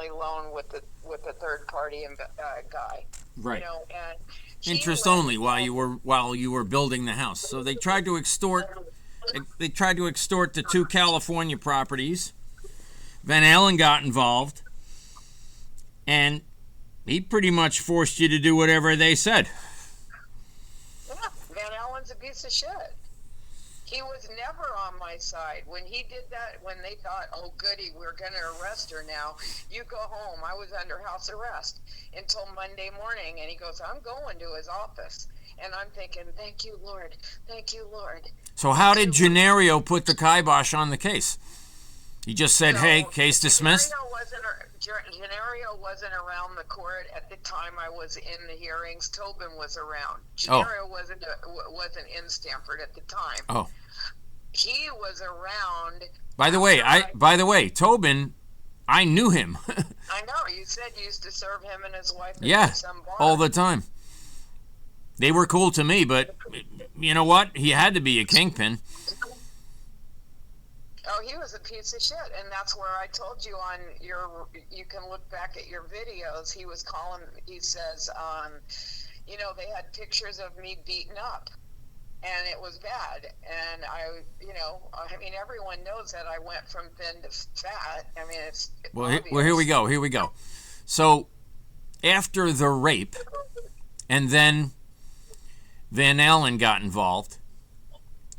family loan with the third party guy. Right. You know, and Interest only while you were building the house. So they tried to extort. They tried to extort the 2 California properties. Van Allen got involved, and he pretty much forced you to do whatever they said. Yeah, Van Allen's a piece of shit. He was never on my side. When he did that, when they thought, oh, goody, we're going to arrest her now, you go home. I was under house arrest until Monday morning, and he goes, I'm going to his office. And I'm thinking, thank you, Lord. Thank you, Lord. So how did Gennaro put the kibosh on the case? He just said, hey, case dismissed? Gennaro wasn't around the court at the time I was in the hearings. Tobin was around. Gennaro wasn't in Stamford at the time. Oh. He was around. By the way, Tobin, I knew him. I know. You said you used to serve him and his wife at some bar. All the time. They were cool to me, but you know what? He had to be a kingpin. Oh, he was a piece of shit, and that's where I told you on you can look back at your videos, he says, you know, they had pictures of me beaten up, and it was bad, and I mean, everyone knows that I went from thin to fat. I mean, it's obvious. Well, here we go. So, after the rape, and then Van Allen got involved.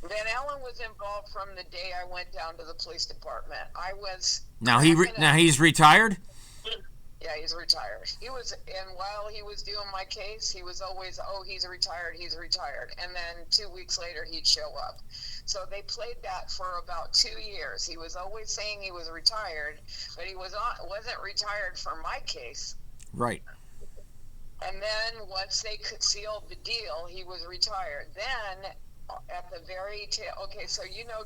Van Allen was involved from the day I went down to the police department. Now he's retired? Yeah, he's retired. And while he was doing my case, he was always, oh, he's retired. And then 2 weeks later, he'd show up. So they played that for about 2 years. He was always saying he was retired, but he wasn't retired for my case. Right. And then once they sealed the deal, he was retired. Then at the very okay, so you know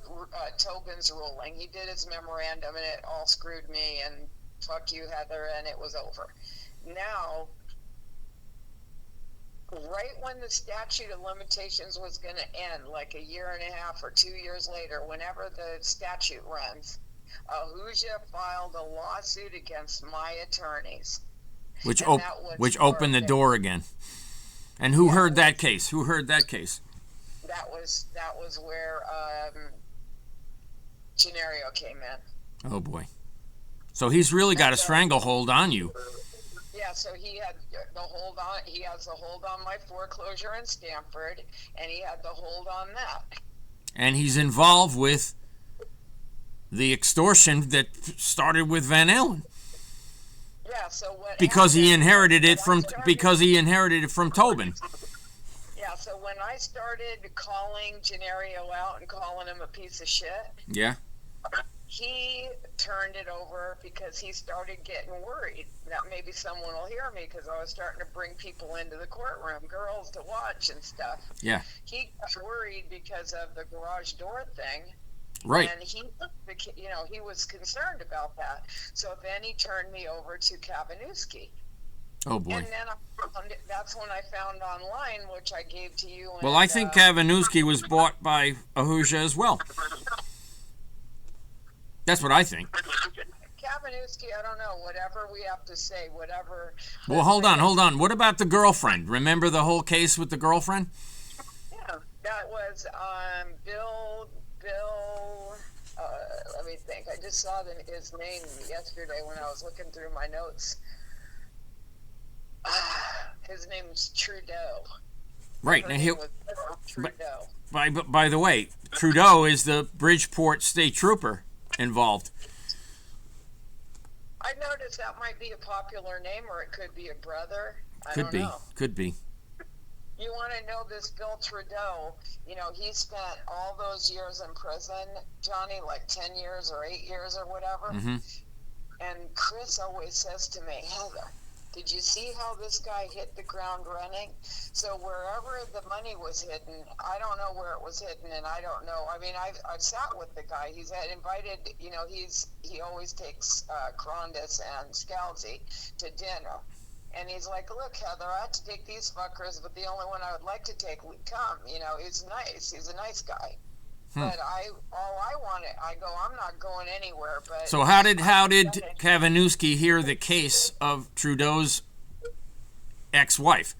Tobin's ruling. He did his memorandum, and it all screwed me, and fuck you, Heather, and it was over. Now, right when the statute of limitations was going to end, like a year and a half or 2 years later, whenever the statute runs, Ahuja filed a lawsuit against my attorneys. Which opened the door again. And who heard that case? That was where Gennaro came in. Oh boy. So he's really got a stranglehold on you. Yeah, so he had the hold on. He has the hold on my foreclosure in Stamford, and he had the hold on that. And he's involved with the extortion that started with Van Allen. Yeah, so what? Because he inherited it from Tobin. Yeah, so when I started calling Gennaro out and calling him a piece of shit, yeah, he turned it over because he started getting worried that maybe someone will hear me, because I was starting to bring people into the courtroom, girls to watch and stuff. Yeah. He got worried because of the garage door thing. Right. And he was concerned about that. So then he turned me over to Kavanewski. Oh boy. And then that's when I found online, which I gave to you. Well, I think Kavanewski was bought by Ahuja as well. That's what I think. Kavanewski, I don't know. Whatever we have to say, whatever. Well, hold on. What about the girlfriend? Remember the whole case with the girlfriend? Yeah, that was Bill. Let me think. I just saw his name yesterday when I was looking through my notes. His name was Trudeau. Right. Now, Trudeau. By the way, Trudeau is the Bridgeport state trooper involved. I noticed that might be a popular name, or it could be a brother. Could be. You want to know this Bill Trudeau, he spent all those years in prison, Johnny, like 10 years or 8 years or whatever. Mm-hmm. And Chris always says to me, Heather, did you see how this guy hit the ground running? So wherever the money was hidden, I don't know where it was hidden, and I don't know. I mean, I've sat with the guy. He's had invited, he always takes Crondis and Scalzi to dinner. And he's like, look, Heather, I had to take these fuckers, but the only one I would like to take would come. He's nice. He's a nice guy. But I go, I'm not going anywhere. But so how did Kavanewski hear the case of Trudeau's ex-wife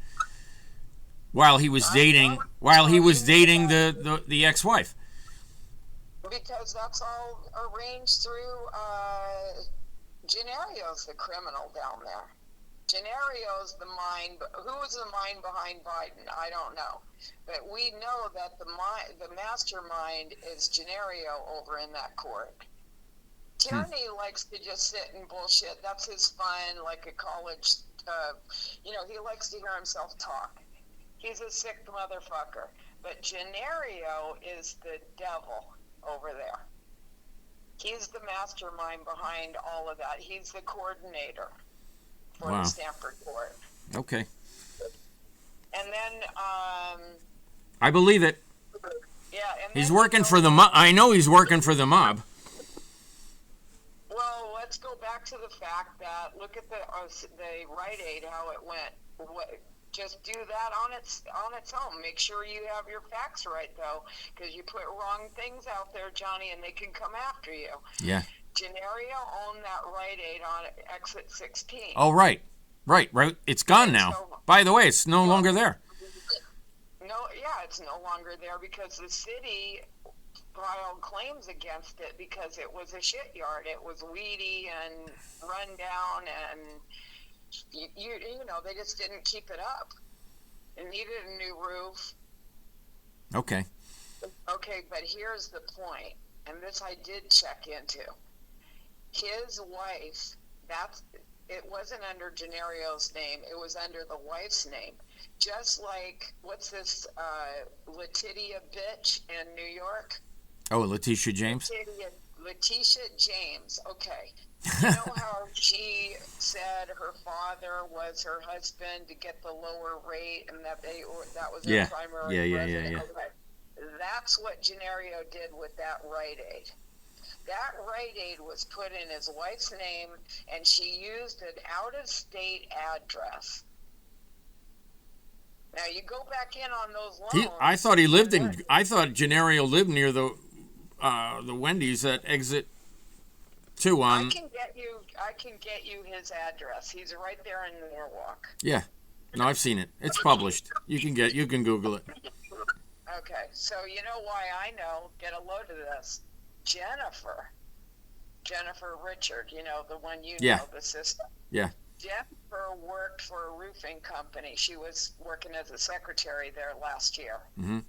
while he was dating the ex-wife? Because that's all arranged through Genario's the criminal down there. Genario's the mind. Who is the mind behind Biden? I don't know. But we know that the mastermind is Genario over in that court. Tierney likes to just sit and bullshit. That's his fun, like a college, he likes to hear himself talk. He's a sick motherfucker. But Genario is the devil over there. He's the mastermind behind all of that. He's the coordinator for the Stamford court. Okay. And then, I believe it. Yeah, and he's working for the mob. I know he's working for the mob. Well, let's go back to the fact that look at the Rite Aid, how it went. Just do that on its own. Make sure you have your facts right, though, because you put wrong things out there, Johnny, and they can come after you. Yeah. Genario owned that Rite Aid on exit 16. Oh, right. It's gone now. So, by the way, it's no longer there. It's no longer there because the city filed claims against it because it was a shit yard. It was weedy and run down, and they just didn't keep it up. It needed a new roof. Okay, but here's the point, and this I did check into. His wife, it wasn't under Genario's name, it was under the wife's name. Just like, what's this, Letitia bitch in New York? Oh, Letitia James? Letitia James, okay. You know how she said her father was her husband to get the lower rate and that was their primary residence? Yeah. Okay. That's what Genario did with that Rite Aid. That Rite Aid was put in his wife's name, and she used an out-of-state address. Now you go back in on those loans. I thought Genario lived near the Wendy's at exit 2 on. I can get you his address. He's right there in Norwalk. Yeah, no, I've seen it. It's published. You can Google it. Okay, so you know why I know. Get a load of this. Jennifer Richard, the one know, the sister. Yeah. Jennifer worked for a roofing company. She was working as a secretary there last year. Mm-hmm.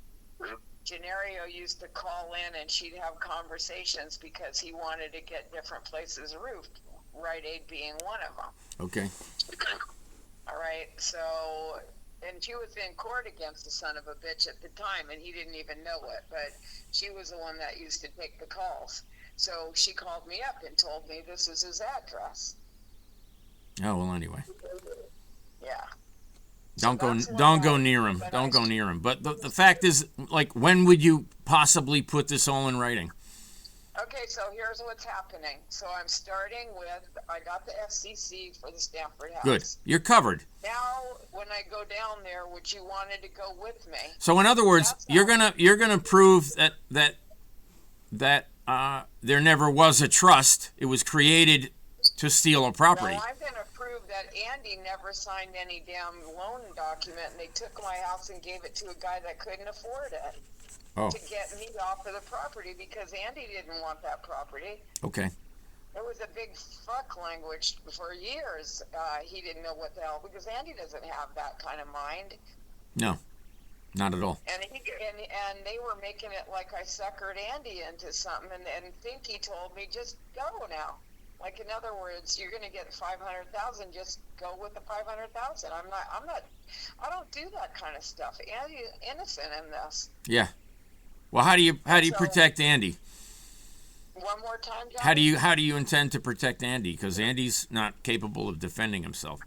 Genario used to call in and she'd have conversations because he wanted to get different places roofed, Rite Aid being one of them. Okay. All right, so, and she was in court against the son of a bitch at the time, and he didn't even know it, but she was the one that used to take the calls. So she called me up and told me this is his address. Oh, well, anyway. Yeah. Don't go near him. Don't go near him. But the fact is, like, when would you possibly put this all in writing? Okay, so here's what's happening. So I'm starting with, I got the FCC for the Stamford house. Good. You're covered. Now, when I go down there, which you wanted to go with me. So in other words, you're gonna prove that there never was a trust. It was created to steal a property. No, I'm going to prove that Andy never signed any damn loan document, and they took my house and gave it to a guy that couldn't afford it to get me off of the property because Andy didn't want that property. Okay. It was a big fuck language for years. He didn't know what the hell, because Andy doesn't have that kind of mind. No, not at all. And they were making it like I suckered Andy into something, and think he told me, just go now. Like, in other words, you're going to get $500,000. Just go with the $500,000. I don't do that kind of stuff. Andy's innocent in this. Yeah. Well, how do you protect Andy? One more time, John? How do you intend to protect Andy? Because Andy's not capable of defending himself.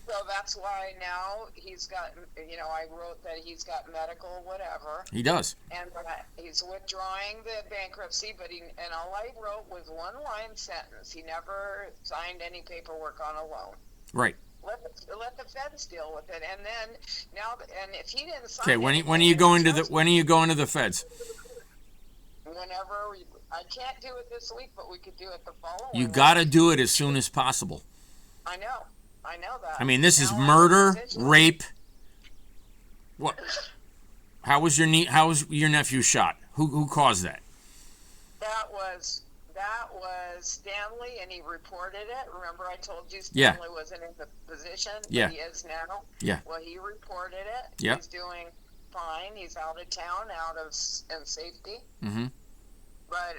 So that's why now he's got, I wrote that he's got medical whatever. He does. And he's withdrawing the bankruptcy, and all I wrote was one line sentence. He never signed any paperwork on a loan. Right. Let the feds deal with it, and then and if he didn't sign. Okay, when are you going to the feds? I can't do it this week, but we could do it the following You week. got to do it as soon as possible. I know that. I mean, this is Now I'm in murder, position. rape. What? How was your nephew shot? Who caused that? That was Stanley, and he reported it. Remember, I told you Yeah. Stanley wasn't in the position, Yeah. but he is now. Yeah. Well, he reported it. Yep. He's doing fine. He's out of town, in safety. Mm-hmm. But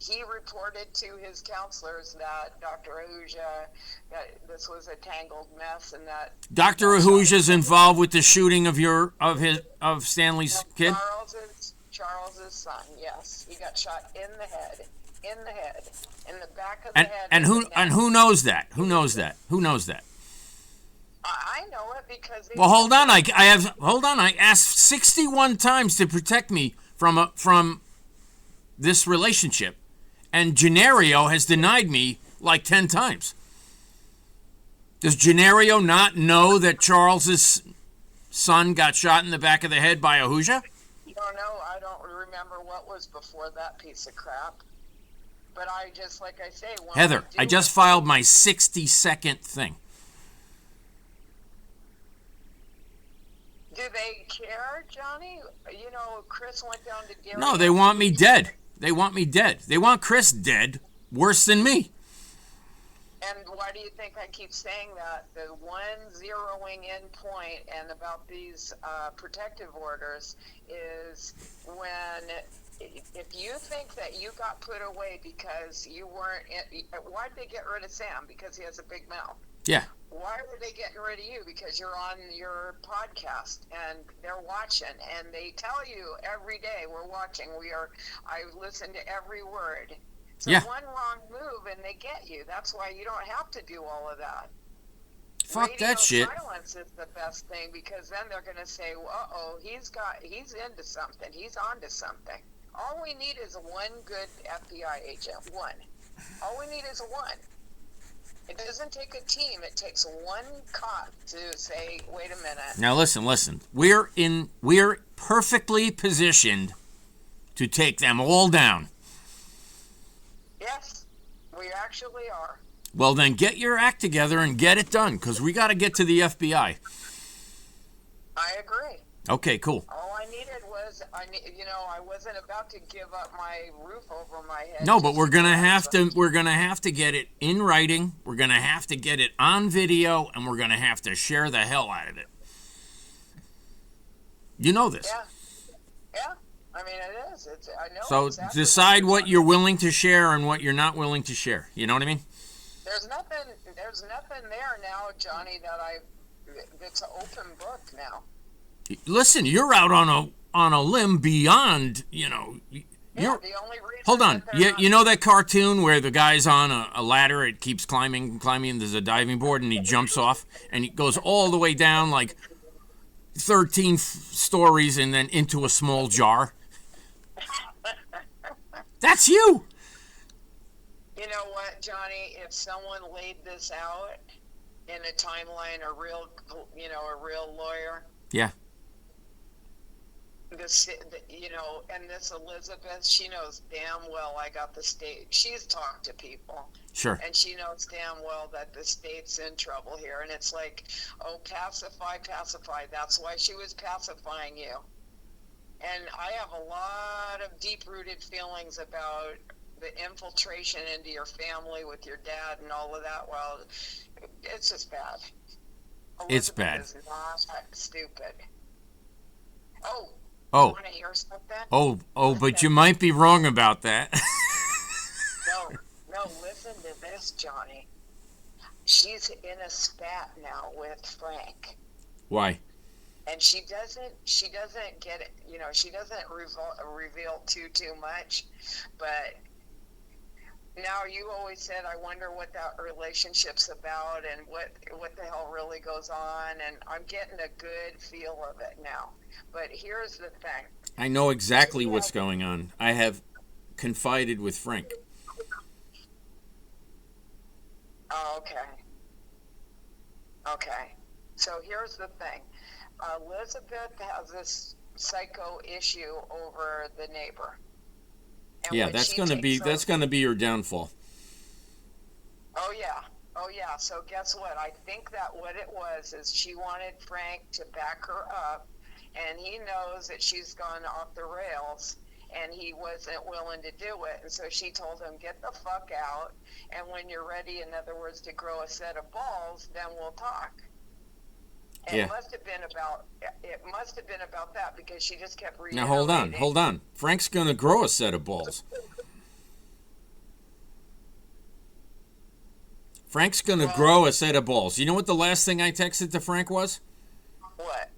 he reported to his counselors that Dr. Ahuja, that this was a tangled mess, and that Dr. Ahuja's involved with the shooting of Stanley's kid? Charles's son, yes. He got shot in the head, in the back of the And head. and who knows that? Who knows that? I know it because. Well, hold on. I asked 61 times to protect me from this relationship, and Gennario has denied me like 10 times. Does Gennario not know that Charles's son got shot in the back of the head by Ahuja? I don't remember what was before that piece of crap. But like I say, Heather, I just filed my 60-second thing. Do they care, Johnny? Chris went down to Gary. No, they want me dead. They want Chris dead, worse than me. And why do you think I keep saying that? The one zeroing in point and about these protective orders is when, if you think that you got put away because you weren't, why'd they get rid of Sam? Because he has a big mouth. Yeah. Why were they getting rid of you? Because you're on your podcast and they're watching, and they tell you every day, we're watching. I listen to every word. So Yeah. one wrong move and they get you. That's why you don't have to do all of that. Fuck Radio that shit. silence is the best thing, because then they're going to say, well, he's into something. He's onto something. All we need is one good FBI agent. One. All we need is one. It doesn't take a team. It takes one cop to say, wait a minute. Now listen. We're perfectly positioned to take them all down. Yes, we actually are. Well, then get your act together and get it done, because we got to get to the FBI. I agree. Okay, cool. All I needed was, I wasn't about to give up my roof over my head. No, but we're gonna have to get it in writing. We're gonna have to get it on video, and we're gonna have to share the hell out of it. You know this. Yeah. I mean, it is. I know. So exactly decide what what you're willing to share and what you're not willing to share. You know what I mean? There's nothing there now, Johnny, that's an open book now. Listen, you're out on a limb beyond, The only reason. Hold on. You know that cartoon where the guy's on a ladder, it keeps climbing, and there's a diving board, and he jumps off, and he goes all the way down like 13 stories and then into a small jar? That's you. You know what, Johnny? If someone laid this out in a timeline, a real lawyer. Yeah. And this Elizabeth, she knows damn well I got the state. She's talked to people. Sure. And she knows damn well that the state's in trouble here. And it's like, pacify. That's why she was pacifying you. And I have a lot of deep-rooted feelings about the infiltration into your family with your dad and all of that. Well, it's just bad. It's bad. Is not stupid. Oh. Oh. You want to hear something? Oh, but you might be wrong about that. No, listen to this, Johnny. She's in a spat now with Frank. Why? And she doesn't get it, she doesn't reveal too much, but now you always said, I wonder what that relationship's about and what the hell really goes on, and I'm getting a good feel of it now. But here's the thing. I know exactly what's going on. I have confided with Frank. Oh, okay. So here's the thing. Elizabeth has this psycho issue over the neighbor. And Yeah, that's gonna be your downfall. Oh yeah. Oh yeah. So guess what? I think that what it was is she wanted Frank to back her up, and he knows that she's gone off the rails, and he wasn't willing to do it. And so she told him, "Get the fuck out, and when you're ready, in other words, to grow a set of balls, then we'll talk." And Yeah. it must have been about that, because she just kept reading. Now hold on. Frank's gonna grow a set of balls. Frank's gonna grow a set of balls. You know what the last thing I texted to Frank was? What?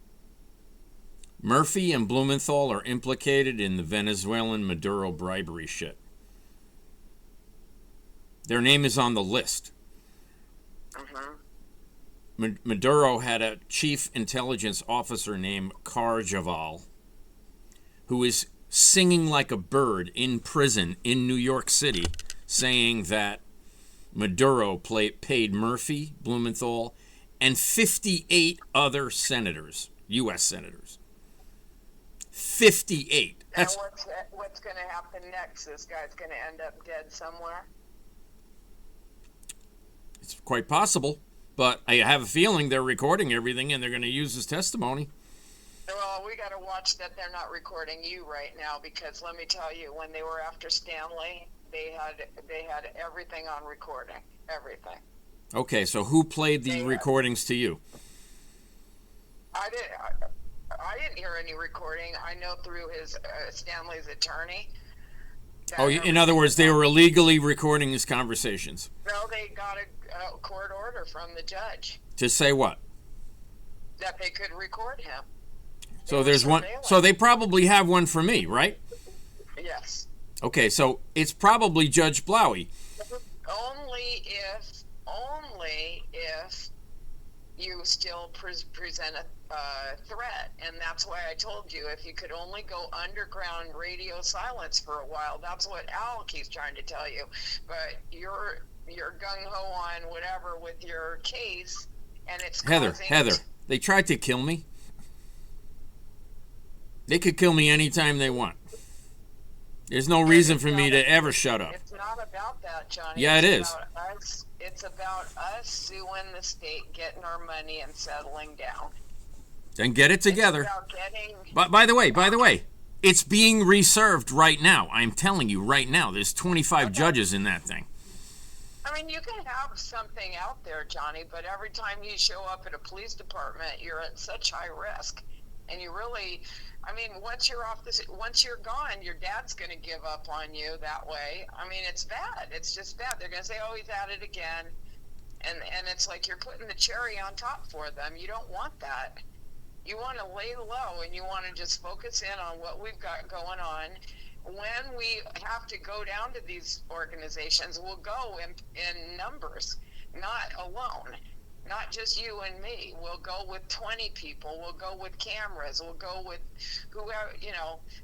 Murphy and Blumenthal are implicated in the Venezuelan Maduro bribery shit. Their name is on the list. Maduro had a chief intelligence officer named Carjaval, who is singing like a bird in prison in New York City, saying that Maduro paid Murphy, Blumenthal, and 58 other senators, U.S. senators. 58. That's, and what's going to happen next? This guy's going to end up dead somewhere? It's quite possible, but I have a feeling they're recording everything and they're going to use his testimony. Well, we got to watch that they're not recording you right now, because let me tell you, when they were after Stanley, they had everything on recording, everything. Okay, so who played the recordings to you? I didn't hear any recording. I know through his Stanley's attorney. Oh, in other words, they were illegally recording his conversations. No, they got a court order from the judge. To say what? That they could record him. So there's one. So they probably have one for me, right? Yes. Okay, so it's probably Judge Blowy. Only if you still present a threat, and that's why I told you, if you could only go underground radio silence for a while. That's what Al keeps trying to tell you. But you're gung-ho on whatever with your case, and it's Heather, they tried to kill me. They could kill me anytime they want. There's no reason for me to ever shut up. It's not about that, Johnny. Yeah, it is. It's about us suing the state, getting our money, and settling down. Then get it together. It's about getting... But by the way, it's being reserved right now. I'm telling you right now, there's 25 judges in that thing. I mean, you can have something out there, Johnny, but every time you show up at a police department, you're at such high risk. And you really... I mean, once you're gone, your dad's going to give up on you that way. I mean, it's bad. It's just bad. They're going to say, "Oh, he's at it again," and it's like you're putting the cherry on top for them. You don't want that. You want to lay low, and you want to just focus in on what we've got going on. When we have to go down to these organizations, we'll go in numbers, not alone. Not just you and me. We'll go with 20 people. We'll go with cameras. We'll go with whoever,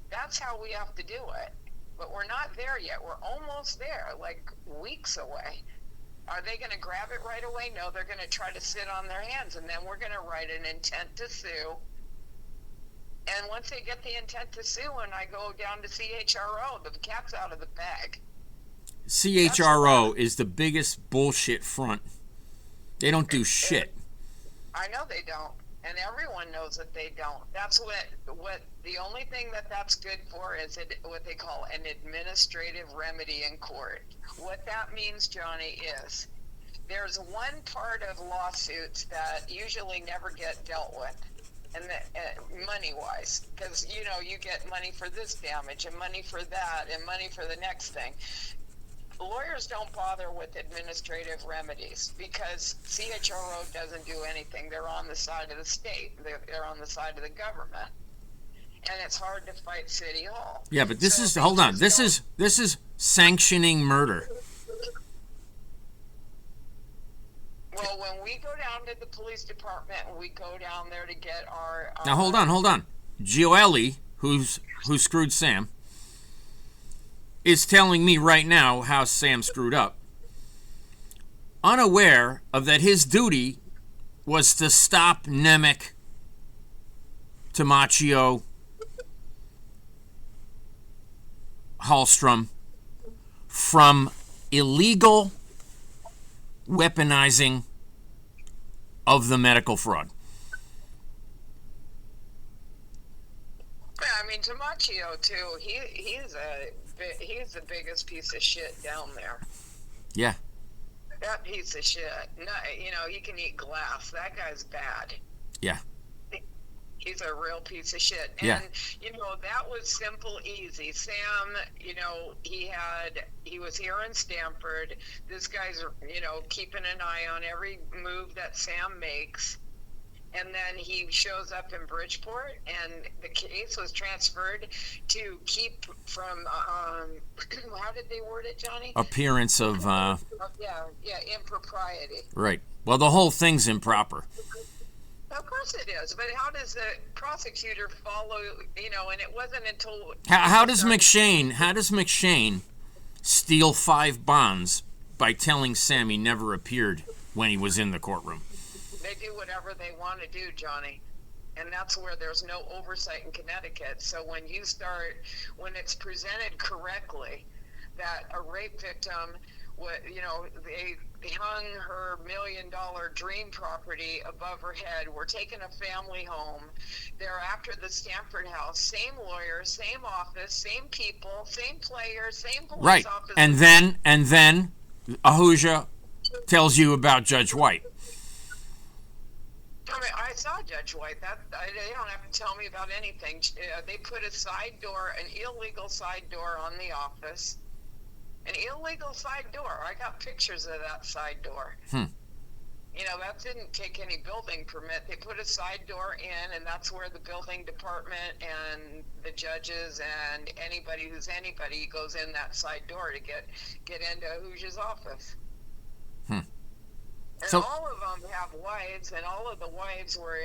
that's how we have to do it. But we're not there yet. We're almost there, like weeks away. Are they going to grab it right away? No, they're going to try to sit on their hands, and then we're going to write an intent to sue. And once they get the intent to sue and I go down to CHRO, the cat's out of the bag. CHRO is the biggest bullshit front. They don't do shit. I know they don't, and everyone knows that they don't. That's what the only thing that's good for is what they call an administrative remedy in court. What that means, Johnny, is there's one part of lawsuits that usually never get dealt with, and money-wise, because you get money for this damage and money for that and money for the next thing. Lawyers don't bother with administrative remedies because CHRO doesn't do anything. They're on the side of the state. They're on the side of the government. And it's hard to fight City Hall. Yeah, but this is sanctioning murder. Well, when we go down to the police department and we go down there to get our... Now, hold on. Gioeli, who screwed Sam, is telling me right now how Sam screwed up, unaware of that his duty was to stop Nemec, Tamaccio, Hallstrom from illegal weaponizing of the medical fraud. Yeah, I mean, Tamaccio too. He's the biggest piece of shit down there. Yeah. That piece of shit. No, he can eat glass. That guy's bad. Yeah. He's a real piece of shit. And, Yeah. That was simple, easy. Sam, he was here in Stamford. This guy's, keeping an eye on every move that Sam makes. And then he shows up in Bridgeport, and the case was transferred to keep from, how did they word it, Johnny? Appearance of... impropriety. Right. Well, the whole thing's improper. Of course it is, but how does the prosecutor follow, and it wasn't until... How does McShane steal 5 bonds by telling Sam he never appeared when he was in the courtroom? They do whatever they want to do, Johnny. And that's where there's no oversight in Connecticut. So when it's presented correctly that a rape victim, they hung her $1 million dream property above her head. We're taking a family home. They're after the Stamford house. Same lawyer, same office, same people, same players, same police officer. And then Ahuja tells you about Judge White. I mean, I saw Judge White. They don't have to tell me about anything. They put a side door, an illegal side door on the office. An illegal side door. I got pictures of that side door. That didn't take any building permit. They put a side door in, and that's where the building department and the judges and anybody who's anybody goes in that side door to get into Ahuja's office. And all of them have wives, and all of the wives were,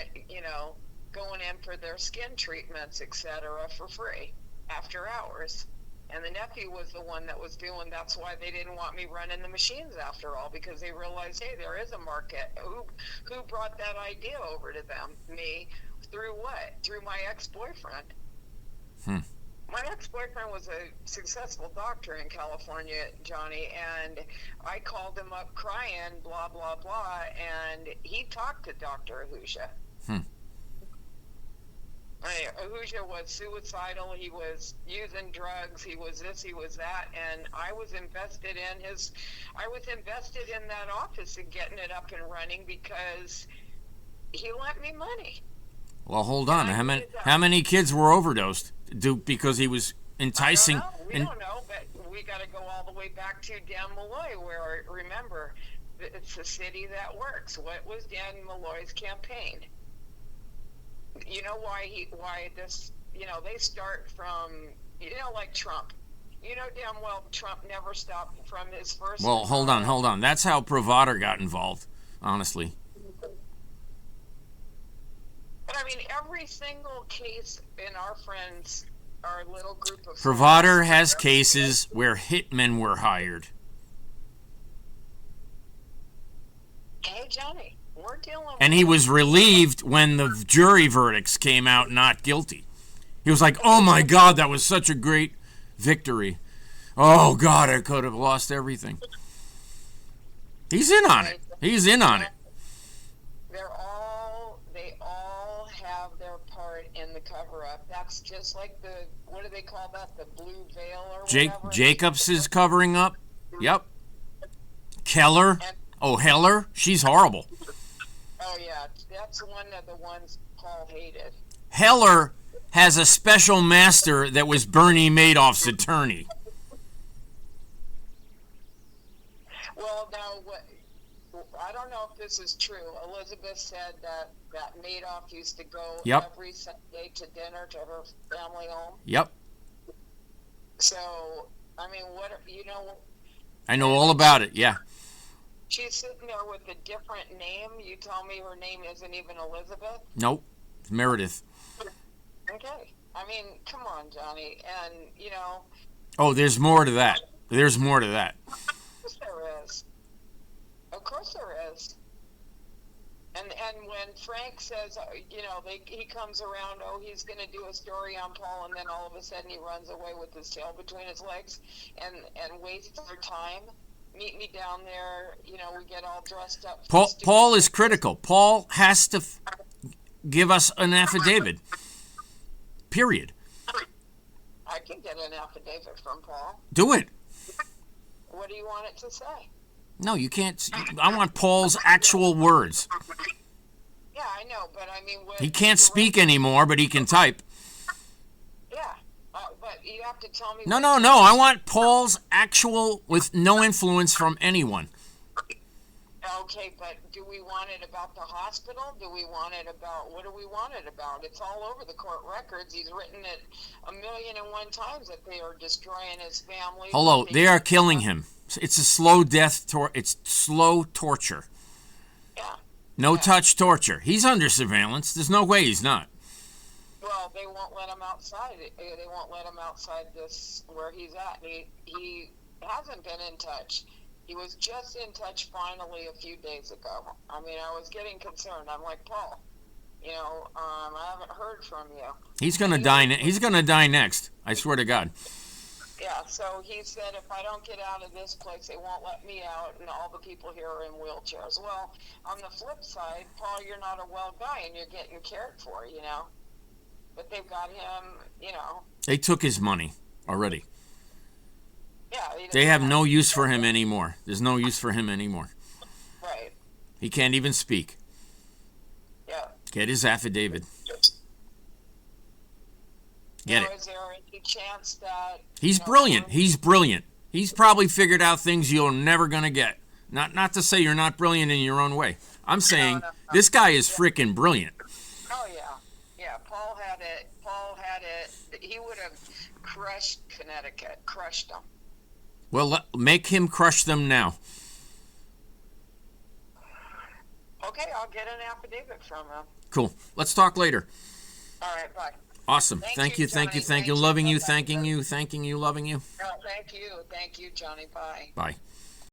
going in for their skin treatments, etc., for free after hours. And the nephew was the one that was doing. That's why they didn't want me running the machines after all, because they realized, hey, there is a market. Who brought that idea over to them? Me. Through what? Through my ex-boyfriend. My ex-boyfriend was a successful doctor in California, Johnny, and I called him up crying, blah, blah, blah, and he talked to Dr. Ahuja. Ahuja was suicidal, he was using drugs, he was this, he was that, and I was invested in that office and getting it up and running because he lent me money. Well, hold on. How many kids were overdosed because he was enticing? We don't know, but we got to go all the way back to Dan Malloy, where, remember, it's the city that works. What was Dan Malloy's campaign? You know why this, they start from, like Trump. You know damn well Trump never stopped from his first... Well, hold on. That's how Provider got involved, honestly. But I mean, every single case in our little group of... Provider has cases where hitmen were hired. Hey, Johnny, we're dealing with... And he was relieved when the jury verdicts came out not guilty. He was like, oh my God, that was such a great victory. Oh God, I could have lost everything. He's in on it. They all have their part in the cover-up. That's just like what do they call that? The blue veil or whatever? Jacobs is covering up. Yep. Keller. Heller. She's horrible. Oh yeah, that's one of the ones Paul hated. Heller has a special master that was Bernie Madoff's attorney. Well, now, I don't know if this is true. Elizabeth said that Madoff used to go every Sunday to dinner to her family home. Yep. So, I mean, I know all about it, yeah. She's sitting there with a different name. You tell me her name isn't even Elizabeth? Nope. It's Meredith. Okay. I mean, come on, Johnny. And, Oh, there's more to that. There's more to that. Of course there is. Of course there is. And when Frank says, he comes around, he's going to do a story on Paul, and then all of a sudden he runs away with his tail between his legs and wastes our time. Meet me down there. We get all dressed up. Paul is critical. Paul has to give us an affidavit. Period. I can get an affidavit from Paul. Do it. What do you want it to say? No, you can't. I want Paul's actual words. Yeah, I know, but I mean... He can't speak anymore, but he can type. Yeah, but you have to tell me... No. I want Paul's actual, with no influence from anyone. Okay, but do we want it about the hospital? Do we want it about... What do we want it about? It's all over the court records. He's written it 1,000,001 times that they are destroying his family. Hello, they are killing him. It's a slow death. It's slow torture. Yeah. No touch torture. He's under surveillance. There's no way he's not. Well, they won't let him outside. They won't let him outside this where he's at. He hasn't been in touch. He was just in touch finally a few days ago. I mean, I was getting concerned. I'm like, Paul, I haven't heard from you. He's gonna die. He's gonna die next. I swear to God. Yeah, so he said, if I don't get out of this place, they won't let me out, and all the people here are in wheelchairs. Well, on the flip side, Paul, you're not a well guy, and you're getting cared for, But they've got him, They took his money already. Yeah. They have no use for him anymore. There's no use for him anymore. Right. He can't even speak. Yeah. Get his affidavit. Get it. Is there any chance that... He's brilliant. He's brilliant. He's probably figured out things you're never going to get. Not to say you're not brilliant in your own way. I'm saying this guy is freaking brilliant. Oh, yeah. Yeah, Paul had it. He would have crushed Connecticut. Crushed them. Well, make him crush them now. Okay, I'll get an affidavit from him. Cool. Let's talk later. All right, bye. Awesome. Thank you. Loving you, thanking you, loving you. No, thank you, Johnny. Bye. Bye.